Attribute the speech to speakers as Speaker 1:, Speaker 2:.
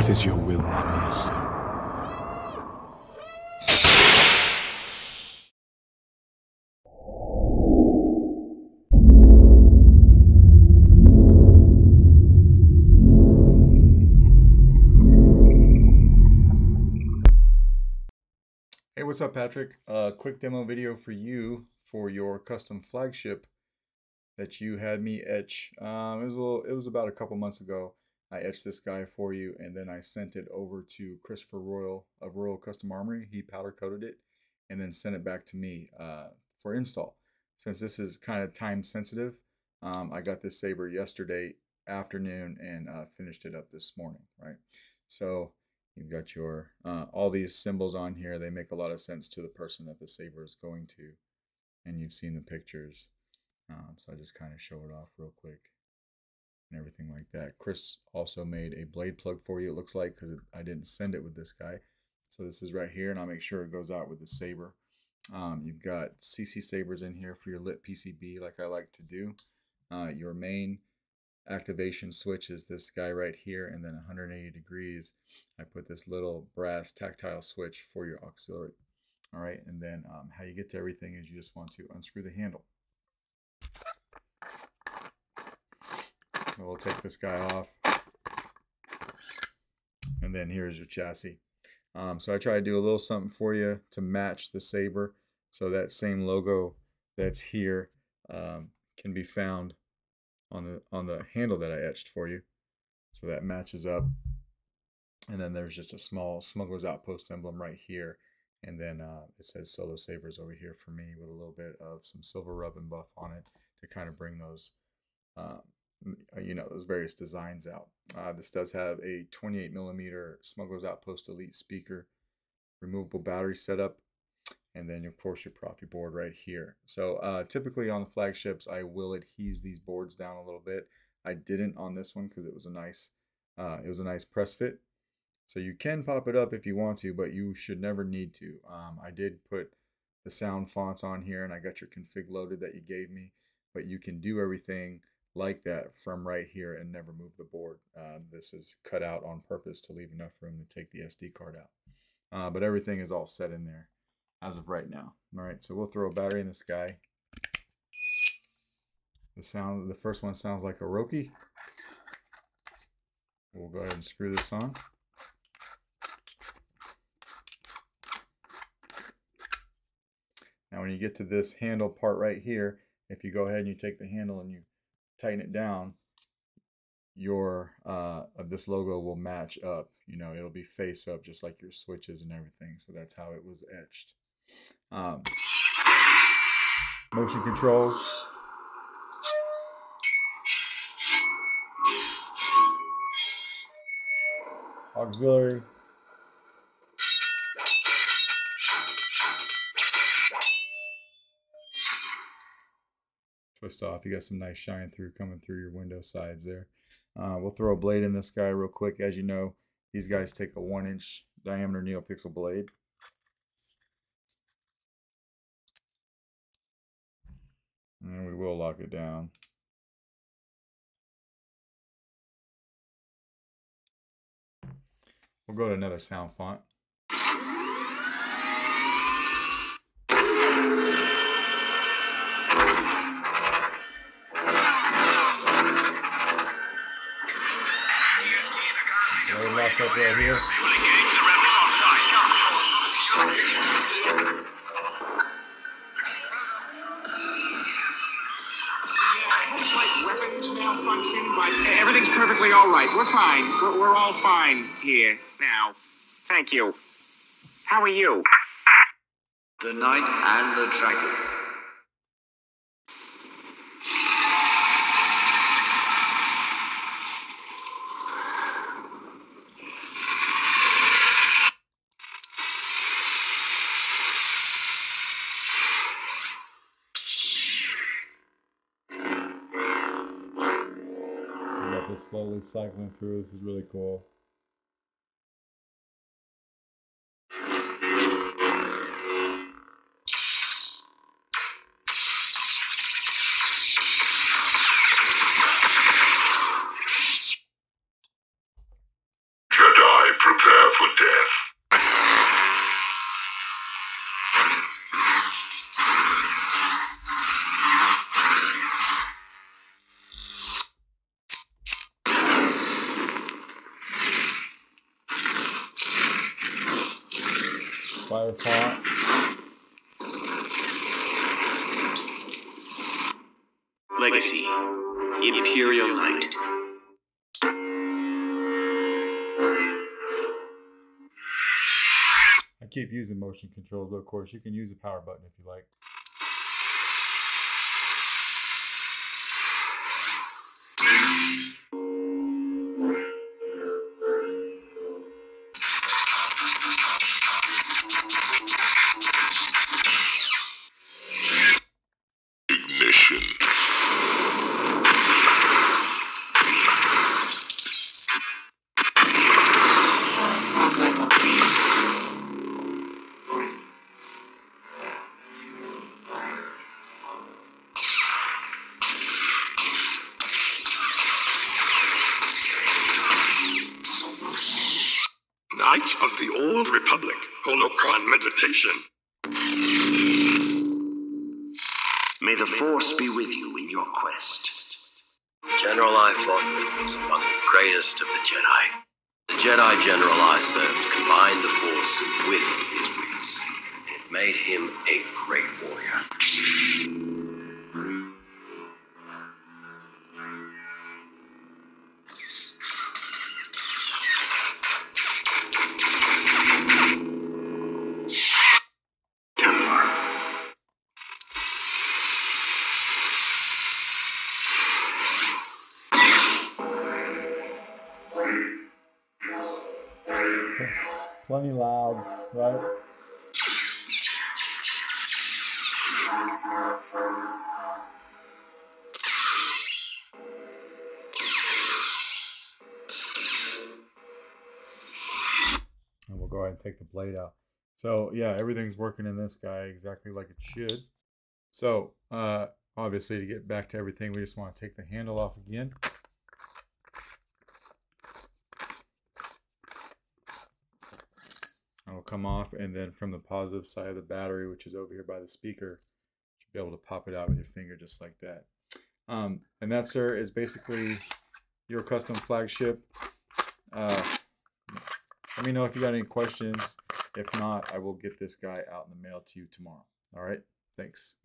Speaker 1: 'Tis your will, my master.
Speaker 2: Hey, what's up, Patrick? Quick demo video for you for your custom flagship that you had me etch. It was about a couple months ago. I etched this guy for you, and then I sent it over to Christopher Royal of Royal Custom Armory. He powder coated it, and then sent it back to me for install. Since this is kind of time sensitive, I got this saber yesterday afternoon and finished it up this morning. Right, so. You've got your all these symbols on here. They make a lot of sense to the person that the saber is going to, and you've seen the pictures. So I just kind of show it off real quick and everything like that. Chris also made a blade plug for you, it looks like, because I didn't send it with this guy. So this is right here, and I'll make sure it goes out with the saber. You've got CC sabers in here for your lit PCB, like I like to do. Your main activation switch is this guy right here, and then 180 degrees I put this little brass tactile switch for your auxiliary. All right, and then how you get to everything is you just want to unscrew the handle. So we'll take this guy off, and then here's your chassis. So I try to do a little something for you to match the saber, so that same logo that's here can be found on the handle that I etched for you, so that matches up. And then there's just a small Smuggler's Outpost emblem right here, and then it says Solo Sabers over here for me, with a little bit of some silver rub and buff on it to kind of bring those those various designs out. This does have a 28mm Smuggler's Outpost Elite speaker, removable battery setup, and then of course your Proffie board right here. So typically on the flagships I will adhese these boards down a little bit. I didn't on this one because it was a nice press fit. So you can pop it up if you want to, but you should never need to. I did put the sound fonts on here, and I got your config loaded that you gave me, but you can do everything like that from right here and never move the board. This is cut out on purpose to leave enough room to take the SD card out. But everything is all set in there as of right now. All right, so we'll throw a battery in this guy. The first one sounds like a Roki. We'll go ahead and screw this on. Now when you get to this handle part right here, if you go ahead and you take the handle and you tighten it down, your this logo will match up. It'll be face up just like your switches and everything. So that's how it was etched. Motion controls. Auxiliary. Twist off. You got some nice shine through coming through your window sides there. We'll throw a blade in this guy real quick. As you know, these guys take a 1-inch diameter neopixel blade. And we will lock it down. We'll go to another sound font. Locked up right here.
Speaker 3: Malfunction, but everything's perfectly all right. We're fine. We're all fine here now. Thank you. How are you?
Speaker 4: The Knight and the Dragon.
Speaker 2: It's slowly cycling through. This is really cool.
Speaker 4: Jedi
Speaker 2: Fire font.
Speaker 1: Legacy. Imperial Light.
Speaker 2: I keep using motion controls, but of course you can use the power button if you like.
Speaker 1: Ignition.
Speaker 5: Knights of the Old Republic, Holocron meditation.
Speaker 4: May the Force be with you in your quest. The general I fought with was among the greatest of the Jedi. The Jedi general I served combined the Force with his wits. It made him a great warrior.
Speaker 2: Plenty loud, right? And we'll go ahead and take the blade out. So yeah, everything's working in this guy exactly like it should. So obviously to get back to everything, we just want to take the handle off again. It'll come off, and then from the positive side of the battery, which is over here by the speaker, you should be able to pop it out with your finger just like that. And that, sir, is basically your custom flagship. Let me know if you got any questions. If not, I will get this guy out in the mail to you tomorrow. All right, thanks.